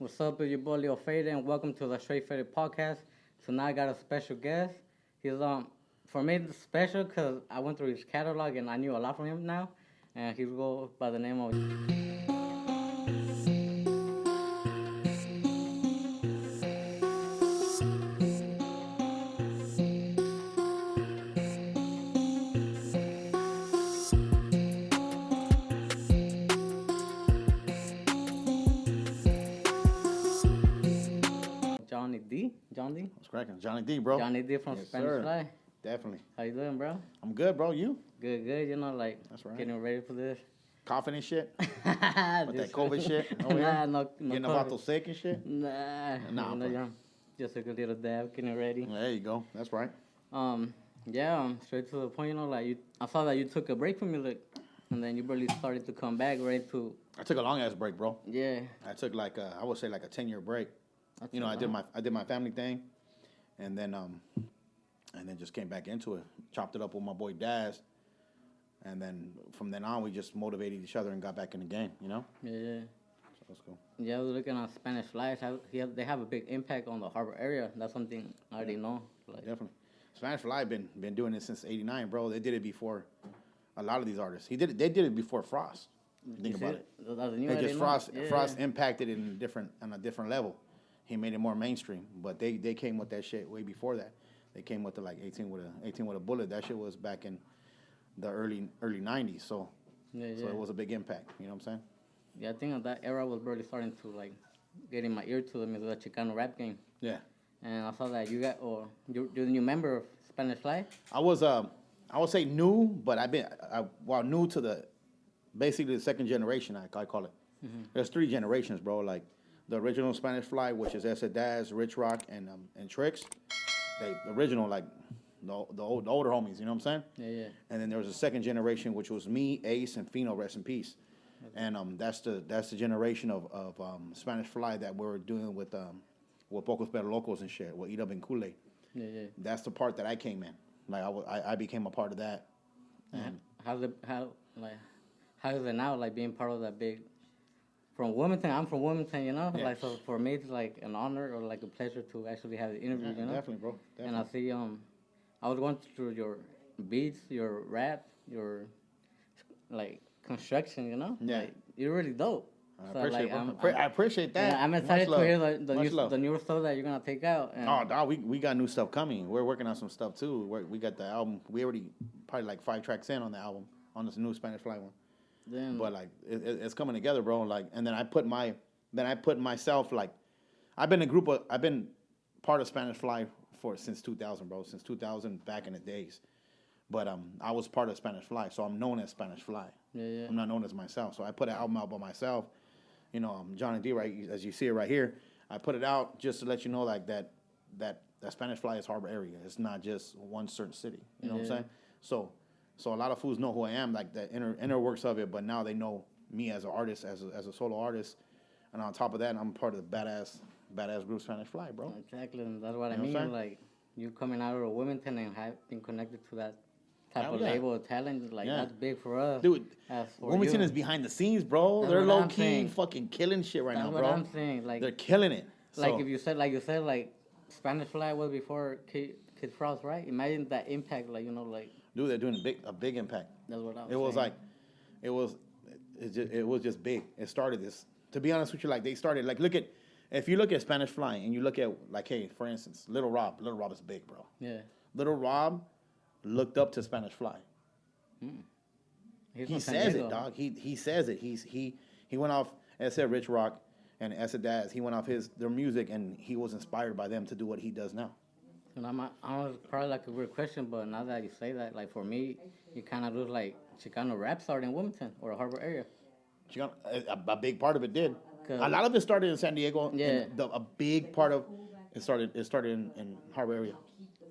What's up, it's your boy Leo Fade, and welcome to the Straight Faded Podcast. Tonight I got a special guest. He's for me it's special because I went through his catalog and I knew a lot from him now, and he goes by the name of Johnny D. John D. What's cracking? Johnny D, bro. Johnny D from Yes, Spanish sir. Fly. Definitely. How you doing, bro? I'm good, bro. You? Good, good. You know, like That's right. getting ready for this. Coughing and shit? With With that COVID shit? Oh, Nah, yeah? no Getting COVID. about sick and shit? Nah, Nah, you know, bro. yeah, just a good little dab, getting ready. There you go. That's right. Yeah, straight to the point. You know, like I saw that you took a break from music, and then you really started to come back, right? To I took a long ass break, bro. yeah, I took I would say like a 10-year break. That's You know, a I lot. did my family thing, and then just came back into it. Chopped it up with my boy Daz, and then from then on we just motivated each other and got back in the game. You know, yeah. so that's cool. Yeah, I was looking at Spanish Flies. They have a big impact on the harbor area. That's something I already know. Like, Definitely. Spanish Fly been doing it since '89, bro. They did it before a lot of these artists. They did it before Frost. Think about it. That's a new It idea, just no? Frost Yeah, Frost yeah. impacted it on a different level. He made it more mainstream, but they came with that shit way before that. They came with the like 18 with a bullet. That shit was back in the early '90s. So Yeah, so yeah. it was a big impact. You know what I'm saying? Yeah, I think at that era was really starting to like get in my ear to them is the Chicano Rap game. Yeah. And I saw that you're the new member of Spanish Fly. I would say new, but new to the basically the second generation. I call it. There's 3 generations, bro. Like the original Spanish Fly, which is S. Daz, Rich Rock, and Tricks. The original, like the older homies. You know what I'm saying? Yeah, yeah. And then there was a second generation, which was me, Ace, and Fino, rest in peace. And that's the generation of Spanish Fly that we're doing with Pocos Pero Locos and shit, with Ida and Kool-Aid. Yeah, yeah. That's the part that I came in. Like I became a part of that. And How is it now, like being part of that big? From Wilmington, I'm from Wilmington, you know. Yeah. Like so, for me, it's like an honor or like a pleasure to actually have the interview, you know. definitely, bro. And I see, I was going through your beats, your rap, your like construction, you know. Yeah. Like, you're really dope. I So, appreciate, like, bro. I appreciate that. I'm excited Much to hear love. Much love. the newer stuff that you're gonna take out. And Oh, dog, we got new stuff coming. We're working on some stuff too. We got the album. We already probably like 5 tracks in on the album on this new Spanish Fly one. then, But like it's coming together, bro. Like, and then I put myself like I've been part of Spanish Fly since 2000, bro. Since 2000, back in the days. But I was part of Spanish Fly, so I'm known as Spanish Fly. yeah, yeah. I'm not known as myself. So I put an album out by myself. You know, Johnny D, right, as you see it right here. I put it out just to let you know, like, that Spanish Fly is harbor area. It's not just one certain city. You know what I'm Yeah. saying? So a lot of fools know who I am, like the inner works of it, but now they know me as an artist, as a solo artist. And on top of that, I'm part of the badass group Spanish Fly, bro. Exactly, and that's what I You know what I'm mean. saying? Like you coming out of Wilmington and have been connected to that type Hell of yeah. label of talent, like Yeah. that's big for us. Dude, As for Wilmington you. is behind the scenes, bro. That's They're what I'm low key saying. fucking killing shit right That's now, what bro. I'm saying. Like, They're killing it. like So- if you said, like Spanish Fly was before Kid Frost, right? Imagine that impact, like you know, like dude, they're doing a big impact. that's what I'm It was saying. like, it was just big. It started this. To be honest with you, like they started like if you look at Spanish Fly and you look at like, hey, for instance, Little Rob is big, bro. yeah. Little Rob looked up to Spanish Fly. He's He from San says Diego. it, dog. He says it. He went off. As I said, Rich Rock and S. Daz. He went off their music and he was inspired by them to do what he does now. And I was probably like a weird question, but now that you say that, like for me, it kind of looks like Chicano Rap started in Wilmington or the harbor area. A big part of it did. 'Cause- A lot of it started in San Diego. Yeah. And a big part of it started in Harbor area.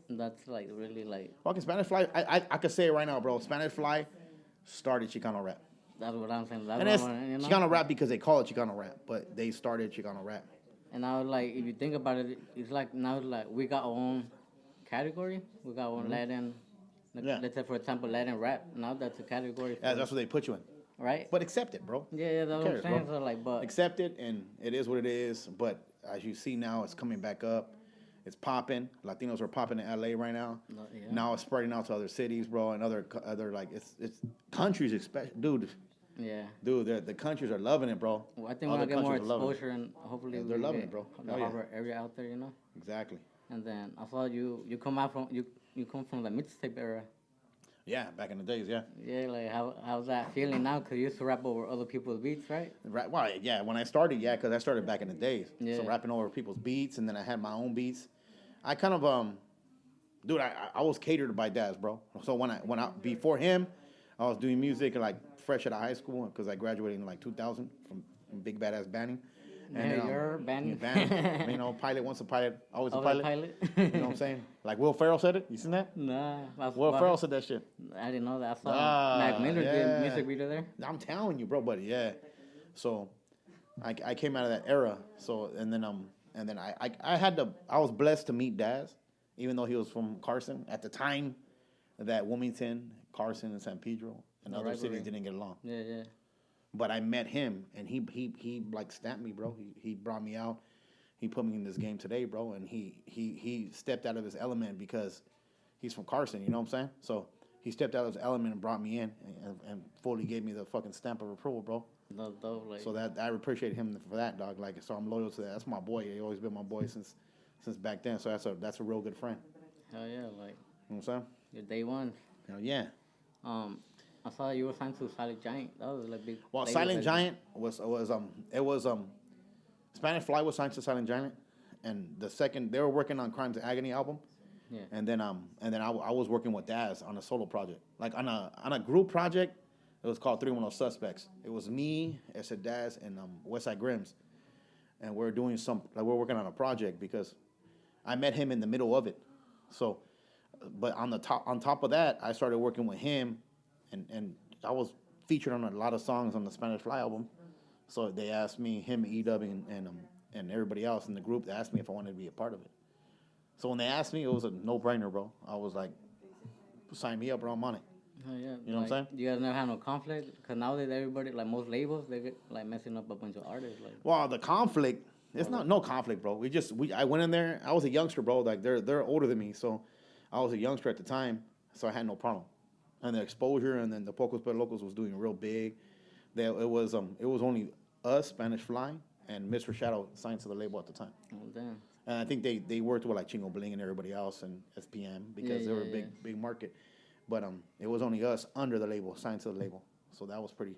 That's like really like Fucking Spanish Fly. I could say it right now, bro. Spanish Fly started Chicano Rap. that's what I'm saying. That's And what it's I wanna, you know? Chicano Rap because they call it Chicano Rap, but they started Chicano Rap. And now, like, if you think about it, it's like now, like, we got our own category. We got our own Latin. Like, Yeah. Let's say, for example, Latin rap. Now that's a category. Yeah, that's what they put you in. right? But accept it, bro. Yeah, that's Who what I'm cares, saying. bro? So like, but Accept it, and it is what it is. But as you see now, it's coming back up. It's popping. Latinos are popping in LA right now. yeah. Now it's spreading out to other cities, bro, and other like it's countries, especially, dude. Yeah. Dude, the countries are loving it, bro. Well, I think Other we'll get more countries are loving it. exposure, and hopefully Yeah, they're we loving get it, bro. the Oh, yeah. harbor area out there, you know. Exactly. And then I saw you come out from you come from the mixtape era. Yeah, back in the days, yeah. Yeah, like how's that feeling now? Cause you used to rap over other people's beats, right? Right. Well, yeah. When I started, yeah, because I started back in the days. Yeah. So rapping over people's beats, and then I had my own beats. I kind of dude, I was catered by Daz, bro. So when I before him, I was doing music like fresh out of high school because I graduated in like 2000 from Big Badass Banning. And yeah, you're Banning. Banning. You know, pilot once a pilot, always a pilot. You know what I'm saying? Like Will Ferrell said it. You seen that? Nah. Will Ferrell said that shit. I didn't know that. I saw Mac Miller did music video there. I'm telling you, bro, buddy. Yeah. So I came out of that era. So and then I was blessed to meet Daz, even though he was from Carson at the time that Wilmington, Carson, and San Pedro and other cities didn't get along. Yeah, yeah. But I met him, and he like stamped me, bro. He brought me out. He put me in this game today, bro. And he stepped out of his element because he's from Carson. You know what I'm saying? So he stepped out of his element and brought me in, and fully gave me the fucking stamp of approval, bro. That's dope, like. So that I appreciate him for that, dog. Like, so I'm loyal to that. That's my boy. He always been my boy since back then. So that's a real good friend. Hell yeah, like. You know what I'm saying? Your day one. Hell yeah. I saw you were signed to Silent Giant. That was like big. Well, Silent Giant was Spanish Fly was signed to Silent Giant, and the second they were working on Crimes and Agony album. Yeah. And then I was working with Daz on a solo project, like on a group project. It was called 310 Suspects. It was me, Esa Daz, and Westside Grims, and we're working on a project because I met him in the middle of it. So, but on top of that, I started working with him. And I was featured on a lot of songs on the Spanish Fly album. So they asked me, him, E-Dub, and everybody else in the group, they asked me if I wanted to be a part of it. So when they asked me, it was a no-brainer, bro. I was like, sign me up, bro, I'm on it. Oh, yeah. You know what I'm saying? You guys never had no conflict? Because nowadays everybody, like most labels, they get like messing up a bunch of artists. Like. Well, the conflict, it's no conflict, bro. I went in there, I was a youngster, bro. Like, they're older than me, so I was a youngster at the time, so I had no problem. And the exposure, and then the Pocos Pero Locos was doing real big. It was only us, Spanish Fly, and Mr. Shadow signed to the label at the time. Oh, damn. And I think they worked with like Chingo Bling and everybody else and SPM because they were a big market. But it was only us under the label, signed to the label. So that was pretty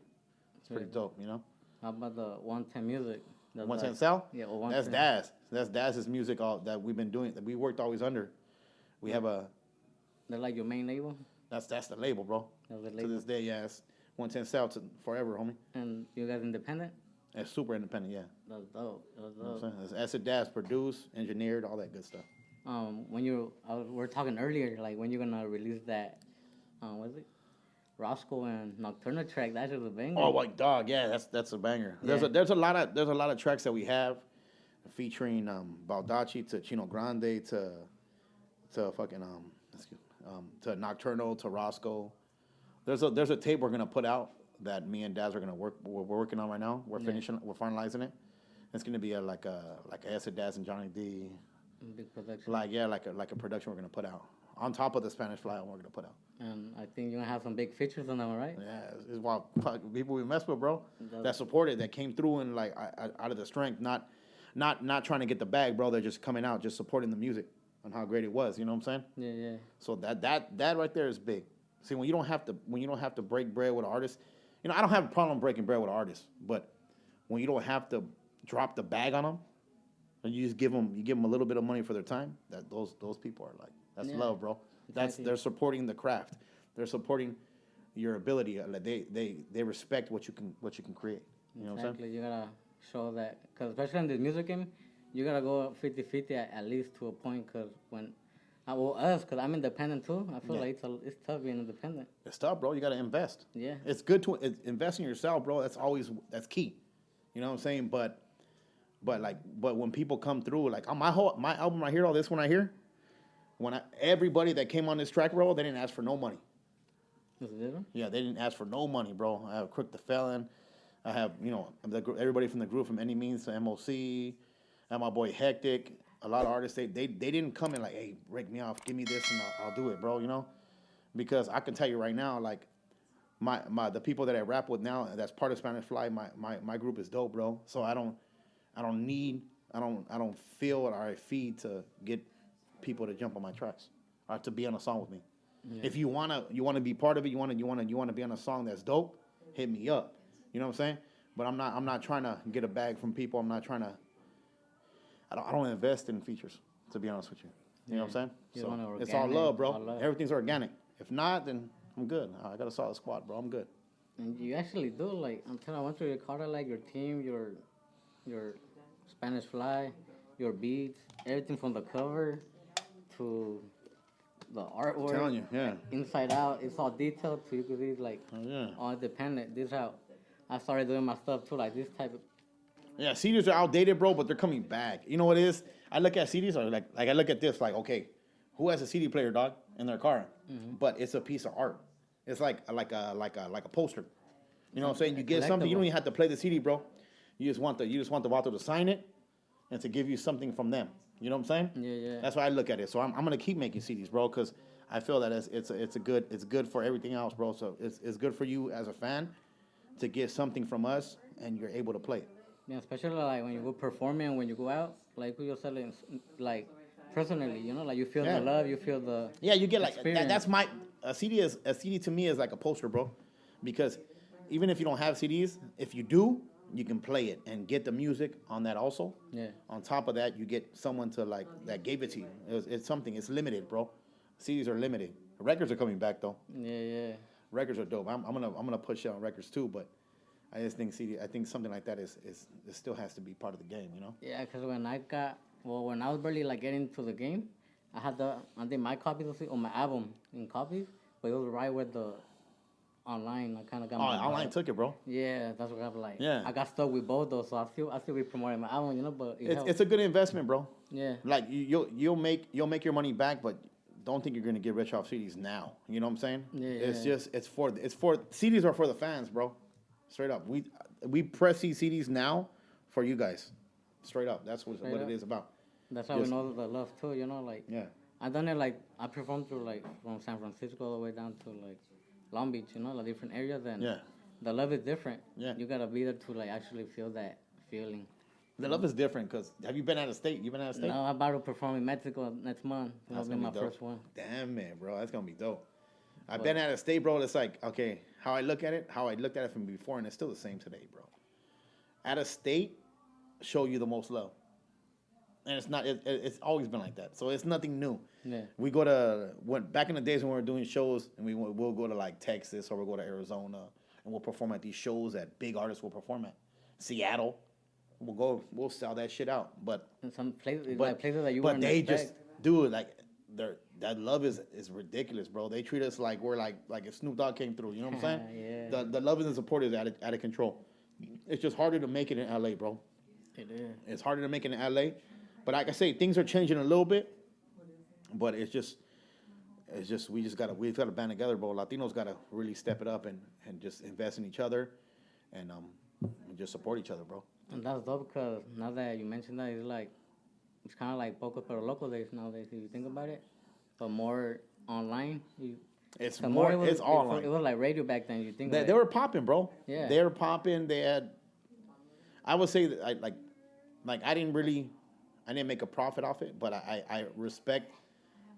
dope, you know. How about the 110 music? 110 Cell? Yeah, well, that's Daz. That's Daz's music that we've been doing, that we worked always under. We have a. They're like your main label? That's the label, bro. That's the label. To this day, yeah. It's 110 South forever, homie. And you guys independent? It's super independent, yeah. That's dope. That's dope. You know it's Acid Daz, produced, engineered, all that good stuff. We're talking earlier, like when you're gonna release that, what is it? Roscoe and Nocturna track. That's just a banger. Oh, like dog, yeah, that's a banger. Yeah. There's a lot of tracks that we have, featuring Baldacci to Chino Grande to fucking to Nocturnal, to Roscoe. There's a tape we're gonna put out that me and Daz are gonna we're working on right now. We're finalizing it. It's gonna be like a Acid Daz and Johnny D. Big production. Like a production we're gonna put out on top of the Spanish Fly album we're gonna put out. And I think you're gonna have some big features on them, right? Yeah, it's wild. People we mess with, bro. That supported, that came through and like out of the strength, not trying to get the bag, bro. They're just coming out, just supporting the music and how great it was. You know what I'm saying? Yeah, yeah. So that right there is big. See, when you don't have to break bread with an artist, you know, I don't have a problem breaking bread with an artist, but when you don't have to drop the bag on them, and you just give them a little bit of money for their time, that those people are like, that's love, bro. Exactly. They're supporting the craft. They're supporting your ability. Like they respect what you can create. You know what I'm saying? You gotta show that, because especially in this music game, you gotta go 50-50 at least to a point. Because when, because I'm independent too. I feel like it's tough being independent. It's tough, bro. You gotta invest. Yeah. It's good to invest in yourself, bro. That's key. You know what I'm saying? But when people come through, like on my album right here, all this one right here, everybody that came on this track, bro, they didn't ask for no money. Yeah, they didn't ask for no money, bro. I have Crook the Felon. I have, everybody from the group from Any Means to m.o.c. I have my boy Hectic. A lot of artists, they didn't come in like, hey, break me off, give me this, and I'll do it, bro, Because I can tell you right now, like, the people that I rap with now, that's part of Spanish Fly, my group is dope, bro. So I don't feel or I feed to get people to jump on my tracks or to be on a song with me. Yeah. If you wanna be part of it, you wanna be on a song that's dope, hit me up. You know what I'm saying? But I'm not trying to get a bag from people. I'm not trying to. I don't invest in features, to be honest with you. You know what I'm saying? So it's all love, bro. All love. Everything's organic. If not, then I'm good. I got a solid squad, bro. I'm good. And you actually do, like, until I went through your card, like your team, your Spanish Fly, your beats, everything from the cover to the artwork. I'm telling you, yeah. Inside out, it's all detailed, so you could see, like, all independent. This is how I started doing my stuff, too, like this type of. Yeah, CDs are outdated, bro, but they're coming back. You know what it is? I look at CDs, or like I look at this, like, okay, who has a CD player, dog, in their car? Mm-hmm. But it's a piece of art. It's like a poster. You know what I'm saying? You get something, you don't even have to play the CD, bro. You just want the vato to sign it and to give you something from them. You know what I'm saying? Yeah. That's why I look at it. So I'm gonna keep making CDs, bro, because I feel that it's good for everything else, bro. So it's good for you as a fan to get something from us, and you're able to play it. Yeah, especially like when you go performing, when you go out, like who you're selling, like personally, like you feel the love, you feel the you get like that, that's my a CD to me is like a poster, bro, because even if you don't have CDs, if you do, you can play it and get the music on that also. Yeah. On top of that, you get someone to like that gave it to you. It's something. It's limited, bro. CDs are limited. Records are coming back though. Yeah. Records are dope. I'm gonna push it on records too, but I just think I think something like that is it still has to be part of the game, Yeah, because when I was barely like getting into the game, I did my copies on my album in copies, but it was right with the online. I kind of got. Oh, online took it, bro. Yeah, that's what I'm like. Yeah. I got stuck with both though, so I still be promoting my album, but it's a good investment, bro. Yeah. Like you'll make your money back, but don't think you're gonna get rich off CDs now. You know what I'm saying? Yeah. It's for CDs are for the fans, bro. Straight up, we press these CDs now for you guys. Straight up, that's what it is about. That's how we know the love too, like. Yeah. I done it like I performed through like from San Francisco all the way down to like Long Beach, like different areas, and the love is different. Yeah. You gotta be there to like actually feel that feeling. The love is different because have you been out of state? You been out of state? No, I'm about to perform in Mexico next month. That'll be my first one. Damn man, bro, that's gonna be dope. I've been out of state, bro. It's like, okay, how I looked at it from before, and it's still the same today, bro. Out of state, show you the most love. And it's not. It's always been like that. So it's nothing new. Yeah. We go back in the days when we were doing shows, and we'll go to like Texas or we'll go to Arizona, and we'll perform at these shows that big artists will perform at. Seattle, we'll sell that shit out. But in some places, places that you wouldn't they expect. just do it like that love is ridiculous, bro. They treat us like we're like if Snoop Dogg came through. You know what I'm saying? Yeah. The love and the support is out of control. It's just harder to make it in LA, bro. It is. It's harder to make it in LA. But like I say, things are changing a little bit. But we've got to band together, bro. Latinos got to really step it up and just invest in each other and just support each other, bro. And that's dope because now that you mentioned that, it's kind of like Poco Pero Loco days nowadays, if you think about it. But more online. It's online. It was like radio back then, you think they were popping, bro. Yeah. They were popping. They had, I would say that I didn't make a profit off it, but I respect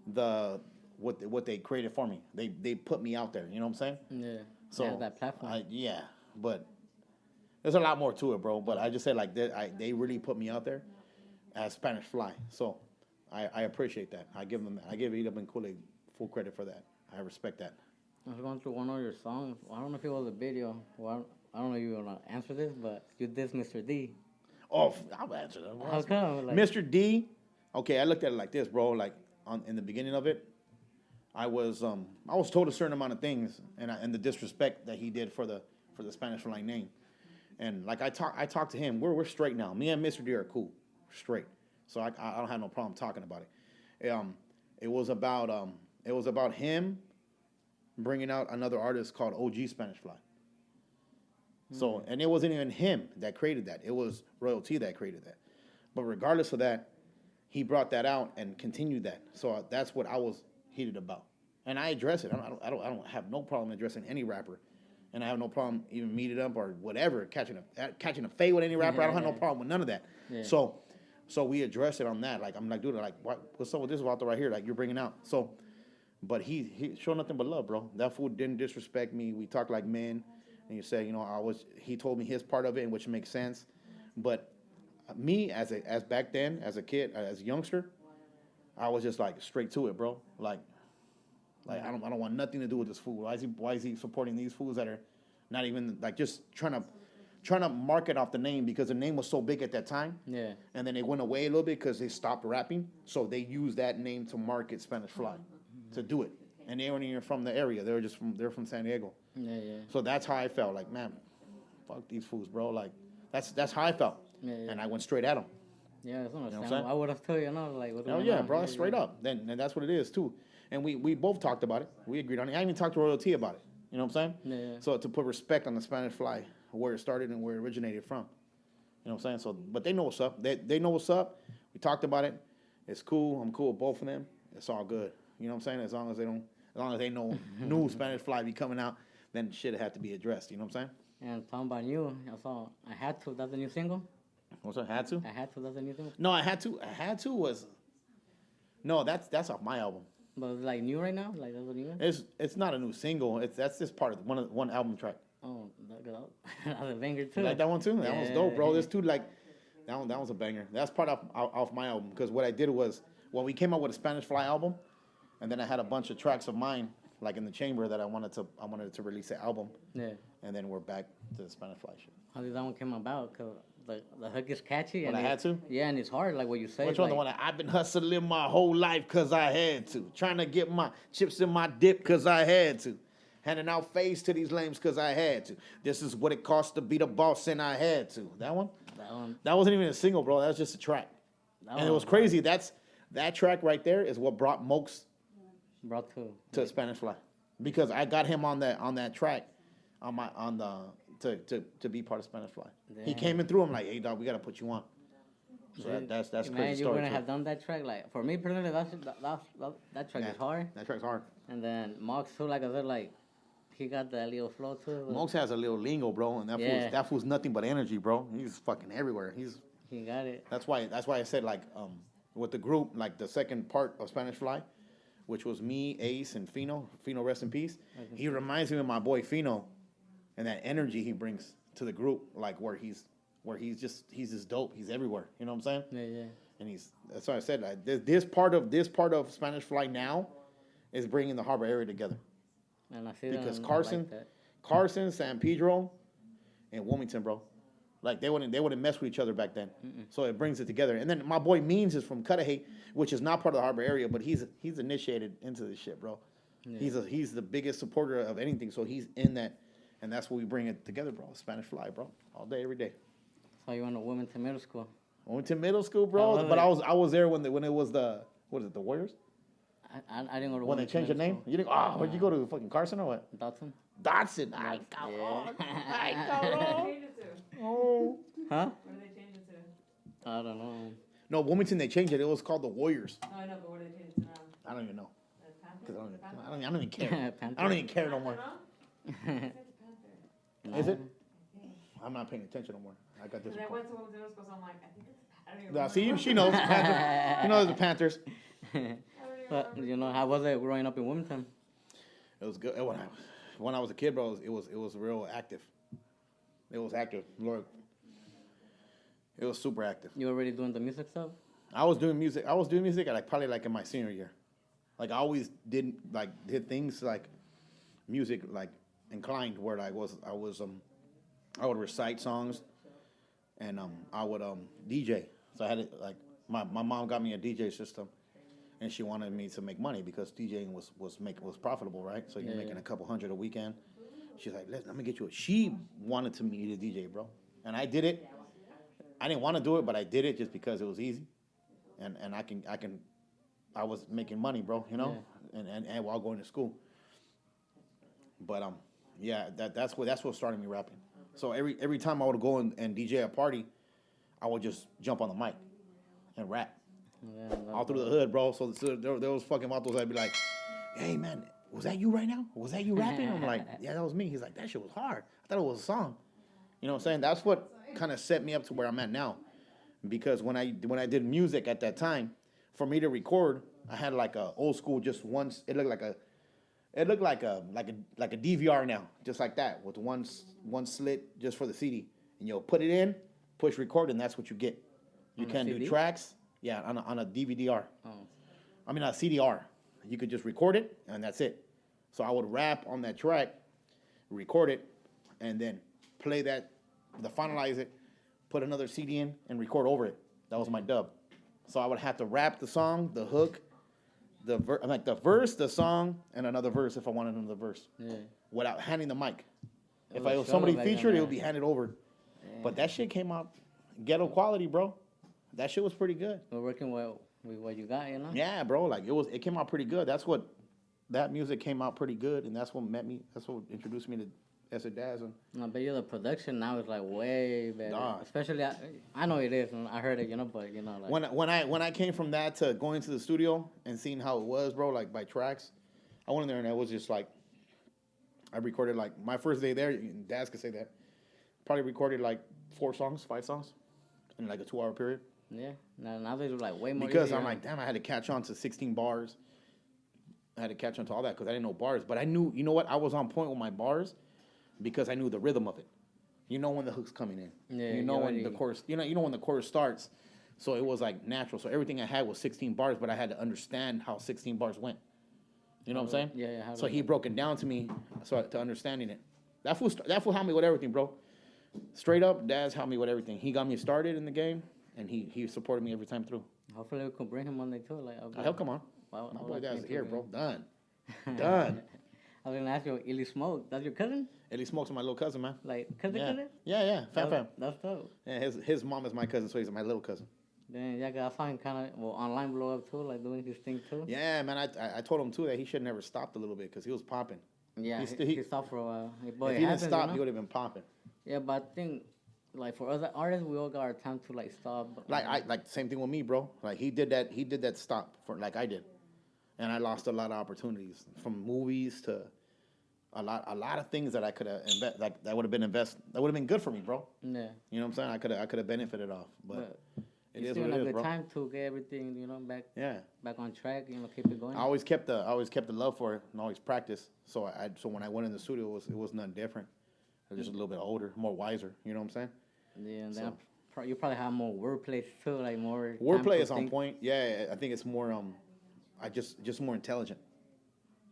what they created for me. They put me out there. You know what I'm saying? Yeah. So have that platform. But there's a lot more to it, bro. But I just say they really put me out there as Spanish Fly. So I appreciate that. I give Eat Up and Kool-Aid full credit for that. I respect that. I was going through one of your songs. I don't know if it was a video. Well, I don't know if you want to answer this, but you did Mr.D. Oh, I'll answer that. How come? Mr.D. Okay, I looked at it like this, bro. Like in the beginning of it, I was told a certain amount of things, and the disrespect that he did for the Spanish Fly name, and like I talked to him. We're straight now. Me and Mr.D. are cool, straight. So I don't have no problem talking about it. It was about him bringing out another artist called OG Spanish Fly. So, and it wasn't even him that created that. It was Royalty that created that. But regardless of that, he brought that out and continued that. So that's what I was heated about. And I address it. I don't have no problem addressing any rapper. And I have no problem even meeting up or whatever, catching a fade with any rapper. I don't have no problem with none of that. Yeah. So we address it on that. Like, I'm like, dude, like, what's up with this author right here? Like, you're bringing out. So, but he showed nothing but love, bro. That fool didn't disrespect me. We talked like men. And you say, he told me his part of it, which makes sense. But me, as back then, as a kid, as a youngster, I was just like straight to it, bro. Like I don't want nothing to do with this fool. Why is he supporting these fools that are not even like just trying to market off the name because the name was so big at that time. Yeah. And then it went away a little bit because they stopped rapping, so they used that name to market Spanish Fly, to do it. And they weren't even from the area. They're from San Diego. Yeah, yeah. So that's how I felt. Like, man, fuck these fools, bro. Like, that's how I felt. Yeah, yeah. And I went straight at them. Yeah, that's understandable. I would have told you, like, what's going on? Bro, that's straight up. And that's what it is, too. And we both talked about it. We agreed on it. I even talked to Royalty about it. You know what I'm saying? Yeah, yeah. So to put respect on the Spanish Fly, where it started and where it originated from. You know what I'm saying? So, but they know what's up. They know what's up. We talked about it. It's cool. I'm cool with both of them. It's all good. You know what I'm saying? As long as they know new Spanish Fly be coming out, then shit had to be addressed. You know what I'm saying? And talking about you, I saw I Had To. That's the new single. What's that? Had To? I Had To. That's the new single. No, I Had To. I Had To was. No, that's off my album. But it's like new right now. Like that's what new. It's not a new single. That's just part of one album track. Oh, that was a banger too. You like that one too? That was dope, bro. There's two like that was a banger. That's part off my album because what I did was when we came out with a Spanish Fly album, and then I had a bunch of tracks of mine like in the chamber that I wanted to release an album. Yeah. And then we're back to the Spanish Fly shit. How did that one come about? Cause the hook is catchy. And I had to. Yeah, and it's hard, like what you say. Which one? The one that I've been hustling my whole life cause I had to, trying to get my chips in my dip cause I had to, handing out face to these lames cause I had to. This is what it costs to be the boss and I had to. That one. That wasn't even a single, bro. That was just a track. And it was crazy. That track right there is what brought m.o.c. to Spanish Fly, because I got him on that track, to be part of Spanish Fly. Damn. He came in through. I'm like, hey dog, we gotta put you on. So that's crazy. Man, you wouldn't have done that track. Like for me personally, that track is hard. That track's hard. And then m.o.c. too, like I said, like he got that little flow too. m.o.c. has a little lingo, bro, and that fool's nothing but energy, bro. He's fucking everywhere. He got it. That's why I said like with the group, like the second part of Spanish Fly, which was me, Ace, and Fino. Fino, rest in peace. He reminds me of my boy Fino, and that energy he brings to the group, like where he's just dope. He's everywhere. You know what I'm saying? Yeah, yeah. And that's why I said like, this part of Spanish Fly now is bringing the harbor area together. And I see because Carson, San Pedro, and Wilmington, bro. Like they wouldn't mess with each other back then. Mm-mm. So it brings it together. And then my boy Means is from Cudahy, which is not part of the harbor area, but he's initiated into this shit, bro. Yeah. He's the biggest supporter of anything, so he's in that, and that's what we bring it together, bro. Spanish Fly, bro, all day, every day. So you went to Wilmington Middle School? Wilmington Middle School, bro. But I was there when it was the Warriors. I didn't go to when they changed the name. You didn't. Oh, where'd you go to? Fucking Carson or what? Dotson. Ay, cabrón. Ay, cabrón. Oh. Huh? What did they change it to? I don't know. No, Wilmington, they changed it. It was called the Warriors. Oh, I know, but what did they change it to now? I don't even know. I don't even care. I don't even care no more. Is it? I'm not paying attention no more. I got this. I went to Wilmington Middle School, so I'm like, I think it's. I don't even see, she knows. Panthers. You know the Panthers. But how was it growing up in Wilmington? It was good. When I was a kid, bro, it was real active. It was active, Lord. It was super active. You already doing the music stuff? I was doing music at probably in my senior year. Like I always did things like music like inclined where I would recite songs and I would DJ. So I had it like my mom got me a DJ system. And she wanted me to make money because DJing was profitable, right? So you're making a couple $100 a weekend. She's like, let me get you. She wanted me to DJ, bro, and I did it. I didn't want to do it, but I did it just because it was easy, and I was making money, bro, and while going to school. But yeah, that's what started me rapping. So every time I would go and DJ a party, I would just jump on the mic and rap Yeah, all through the hood, bro. So there was fucking vatos that'd be like, "Hey man, was that you right now? Was that you rapping?" I'm like, "Yeah, that was me." He's like, "That shit was hard. I thought it was a song." You know what I'm saying? That's what kind of set me up to where I'm at now. Because when I did music at that time, for me to record, I had like a old school just once. It looked like a DVR now, just like that, with one slit just for the CD, and you'll put it in, push record, and that's what you get. You can do tracks, yeah, on a DVD-R. Oh. I mean a CDR. You could just record it, and that's it. So I would rap on that track, record it, and then play that, finalize it, put another CD in, and record over it. That was my dub. So I would have to rap the song, the hook, the verse, the song, and another verse if I wanted another verse. Yeah. Without handing the mic. It If was I was solo somebody back then, featured, it man. would be handed over. Yeah. But that shit came out ghetto quality, bro. That shit was pretty good. We're working with what you got, you know? Yeah, bro. Like it came out pretty good. That music came out pretty good, and that's what introduced me to Daz. And I bet you the production now is like way better. Nah. Especially, I know it is, and I heard it, you know, but you know, like. when I came from that to going to the studio and seeing how it was, bro, like by tracks, I went in there and it was just like, I recorded like my first day there. Daz could say that. Probably recorded like 5 songs in like a 2-hour period. Yeah, now there's like way more. Because easier, I'm like, damn, I had to catch on to 16 bars. I had to catch on to all that because I didn't know bars. But I knew, you know what? I was on point with my bars because I knew the rhythm of it. You know when the hook's coming in. Yeah, you know when the chorus. You know when the chorus starts. So it was like natural. So everything I had was 16 bars, but I had to understand how 16 bars went. You know what I'm saying? Yeah. So he broke it down to me, to understanding it. That fool helped me with everything, bro. Straight up, Daz helped me with everything. He got me started in the game, and he supported me every time through. Hopefully we can bring him on there too. Like, I'll come on. Wow, My boy Daz is here, bro. Done. I was gonna ask you, Illy Smoke. That's your cousin? Ellie Smokes my little cousin, man. Like cousin? Yeah. Fam. That's dope. Yeah, his mom is my cousin, so he's my little cousin. Then yeah, 'cause I saw him kind of online blow up too, like doing his thing too. Yeah, man. I told him too that he should never stopped a little bit because he was popping. Yeah, he stopped for a while. Boy, if he didn't stop, he would have been popping. Yeah, but I think like for other artists, we all got our time to like stop. Like same thing with me, bro. Like he did that stop for like I did, and I lost a lot of opportunities from movies to a lot of things that I could have that would have been good for me, bro. Yeah. You know what I'm saying? I could have benefited off, but it is what it is, a good bro. time to get everything, you know, back on track, you know, keep it going. I always kept the love for it and always practice. So when I went in the studio, it was nothing different. I was just a little bit older, more wiser. You know what I'm saying? Yeah, and then you probably have more wordplay too, like more. Wordplay is on point. Yeah, I think it's more just more intelligent.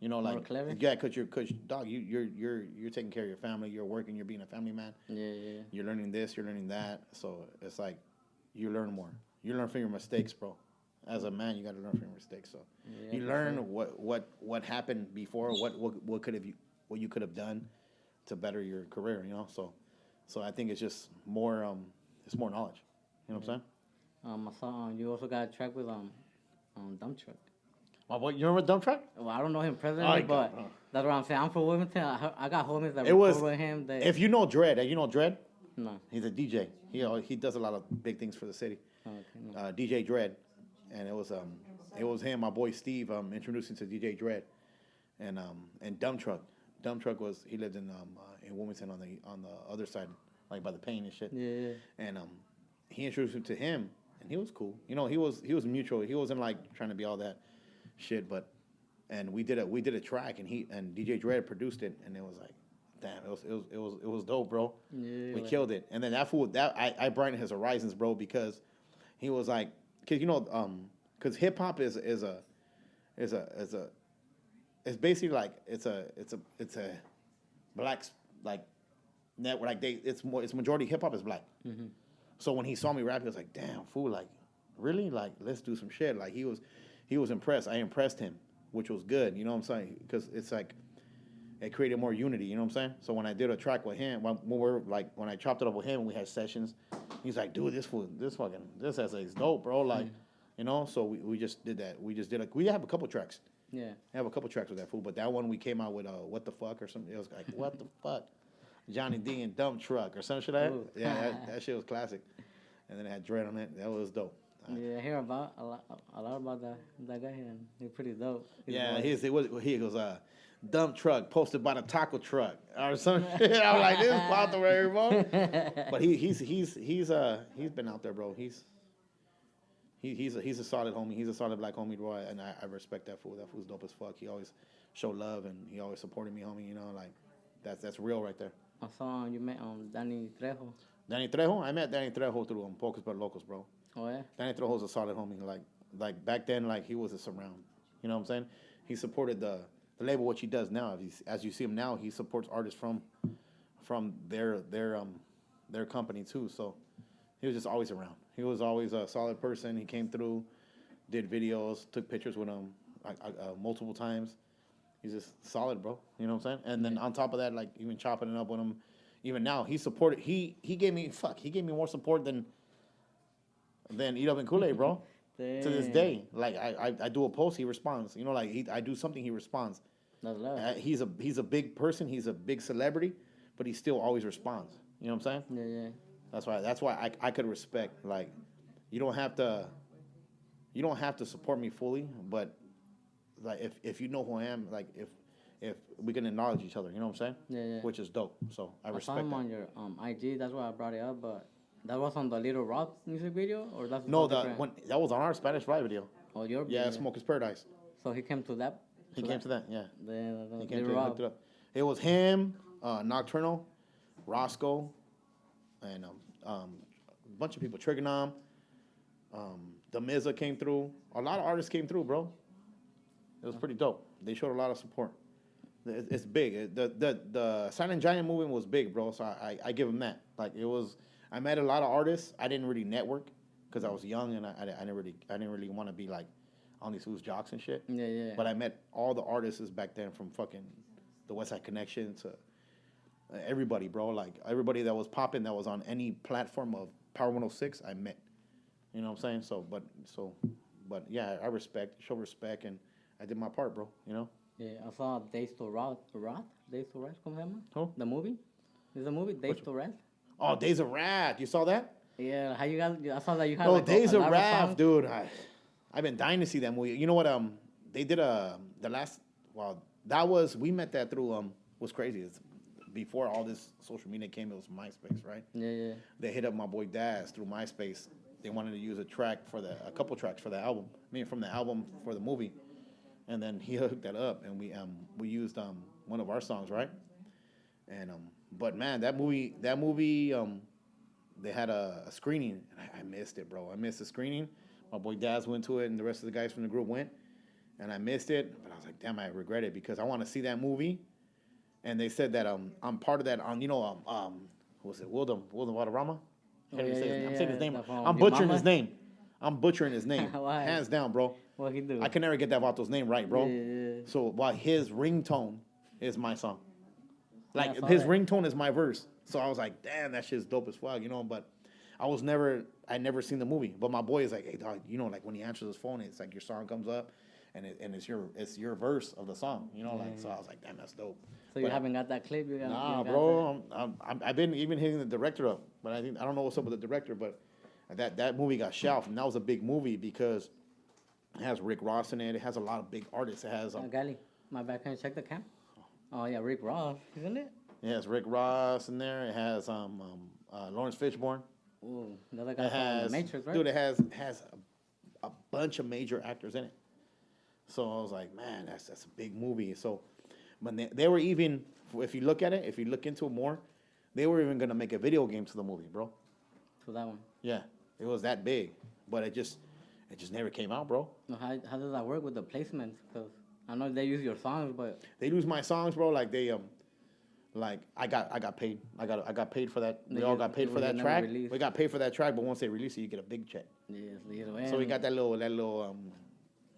You know, like more clever? Yeah, cause you're taking care of your family. You're working. You're being a family man. Yeah. You're learning this. You're learning that. So it's like you learn more. You learn from your mistakes, bro. As a man, you got to learn from your mistakes. So you learn what happened before. What you could have done to better your career. You know, so I think it's just more it's more knowledge. You know what I'm saying? I saw you also got a track with Dump Truck. What, you remember Dump Truck? Well, I don't know him personally, but that's what I'm saying. I'm from Wilmington. I got homies that was with him. If you know Dredd, No. He's a DJ. He does a lot of big things for the city. Okay, no. DJ Dredd, and it was him, my boy Steve, introducing to DJ Dredd, and Dump Truck. Dump Truck he lived in Wilmington on the other side, like by the Pain and shit. Yeah. And he introduced him to him, and he was cool. You know, he was mutual. He wasn't like trying to be all that shit, and we did a track, and DJ Dredd produced it, and it was like, damn, it was dope, bro. Yeah, we killed it. And then I brightened his horizons, bro, because he was like, because hip hop is basically like it's a black like network, like it's majority hip hop is black. Mm-hmm. So when he saw me rap, he was like, damn, fool, like really, like let's do some shit. Like he was impressed. I impressed him, which was good. You know what I'm saying? Because it's like it created more unity. You know what I'm saying? So when I did a track with him, when I chopped it up with him, we had sessions. He's like, dude, this essay is dope, bro. Like, you know. So we just did that. We have a couple tracks. Yeah. I have a couple tracks with that fool, but that one we came out with What the Fuck or something. It was like, what the fuck? Johnny D and Dump Truck or some shit like that. Ooh. Yeah, that shit was classic. And then it had Dread on it. That was dope. Yeah, I hear about a lot about that guy, and he's pretty dope. Yeah, he goes, dump truck posted by the taco truck or some shit. I was like, this is out the way, bro. But he's been out there, bro. He's a solid homie. He's a solid black homie, bro. And I respect that fool. That fool's dope as fuck. He always showed love and he always supported me, homie. You know, like that's real right there. I saw you met Danny Trejo. Danny Trejo, I met Danny Trejo through Pocos But Locos, bro. Oh yeah. Danny Trejo's a solid homie. Like back then, like he was a surround. You know what I'm saying? He supported the label, which he does now. As you see him now, he supports artists from their company too. So he was just always around. He was always a solid person. He came through, did videos, took pictures with him multiple times. He's just solid, bro. You know what I'm saying? And then on top of that, like even chopping it up with him, even now he supported. He gave me more support than Eat Up and Kool-Aid, bro. To this day, like I do a post, he responds. You know, like I do something, he responds. That's love. He's a big person. He's a big celebrity, but he still always responds. You know what I'm saying? Yeah. That's why I could respect. Like, you don't have to support me fully, but like if you know who I am, like if we can acknowledge each other, you know what I'm saying? Yeah. Which is dope. So I respect saw him that. on your IG. That's why I brought it up. But that was on the Little Rock music video, or that's No, different? that was on our Spanish Fly video. Oh, your Yeah, video. Smoke is Paradise. So he came to that. He came to that, yeah. He came Little to Rock. hooked it up. It was him, Nocturnal, Roscoe, and a bunch of people. Trigonom, the Mizza came through. A lot of artists came through, bro. It was pretty dope. They showed a lot of support. It's big. The Silent Giant movement was big, bro. So I give them that. Like it was. I met a lot of artists. I didn't really network because I was young and I didn't really want to be like on these who's jocks and shit. Yeah. But I met all the artists back then from fucking the West Side Connection to everybody, bro. Like everybody that was popping that was on any platform of Power 106, I met. You know what I'm saying? But yeah, I show respect, and I did my part, bro. You know? Yeah, I saw Days to Wrath. Days to Wrath, ¿cómo se llama? Who? The movie? There's a movie, Days to Wrath. Oh, Days of Wrath. You saw that? Yeah, how you guys? I saw that you had. Oh, like Days a of lot Wrath, songs. dude. I've been dying to see that movie. You know what? They did we met that through what's crazy is before all this social media came, it was MySpace, right? Yeah. They hit up my boy Daz through MySpace. They wanted to use a couple tracks for the album. I mean, from the album for the movie, and then he hooked that up, and we used one of our songs, right? And but man, that movie, they had a screening, and I missed it, bro. I missed the screening. My boy Daz went to it, and the rest of the guys from the group went, and I missed it. But I was like, damn, I regret it because I want to see that movie. And they said that I'm part of that who was it? Wildem Waterama? Oh, I'm saying his name. From I'm your butchering mama? his name. I'm butchering his name. Why? Hands down, bro. What he do? I can never get that Vato's name right, bro. Yeah. So while his ringtone is my song. Like I saw his that. ringtone is my verse. So I was like, damn, that shit's dope as fuck, you know, but I never seen the movie. But my boy is like, hey dog, you know, like when he answers his phone, it's like your song comes up and it's your verse of the song, you know, like so I was like, damn, that's dope. So you But- haven't got that clip? Nah, bro. I've been even hitting the director up, but I don't know what's up with the director. But that movie got shelved, and that was a big movie because it has Rick Ross in it. It has a lot of big artists. It has Gali, my bad. Can you check the cam? Oh yeah, Rick Ross, isn't it? it has Rick Ross in there. It has Lawrence Fishburne. Ooh, the other guy It from has The Matrix, right? dude. It has a bunch of major actors in it. So I was like, man, that's a big movie. So. But they were even, if you look at it, if you look into it more, they were even gonna make a video game to the movie, bro. To that one. Yeah, it was that big, but it just never came out, bro. No, how does that work with the placements? Because I know they use your songs, but They use my songs, bro. Like they like I got paid. I got paid for that. We They all just- got paid it for was that never track. released. We got paid for that track, but once they release it, you get a big check. yes, So we got that little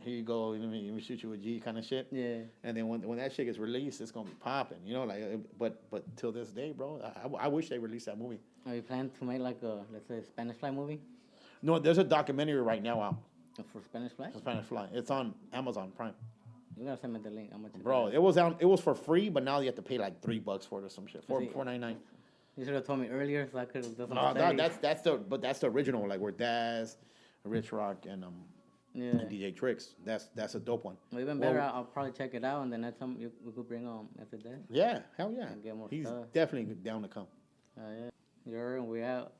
here you go, let me shoot you a G kind of shit. Yeah. And then when that shit gets released, it's gonna be popping, you know. Like, but till this day, bro, I wish they released that movie. Are you planning to make like a, let's say, Spanish Fly movie? No, there's a documentary right now out For Spanish Fly? for Spanish Fly. It's on Amazon Prime. You gotta send me the link. I'm gonna check Bro, it it was out. It was for free, but now you have to pay like $3 for it or some shit. See, $4.99. You should have told me earlier so I could have done some No, study. that's the original. Like where Daz, Rich Rock, and Yeah. and DJ Tricks. That's a dope one. Well, even better, I'll probably check it out, and then that's something we could bring on after that. Yeah, hell yeah. And get more He's stuff. definitely down to come. Yeah. You're and we out.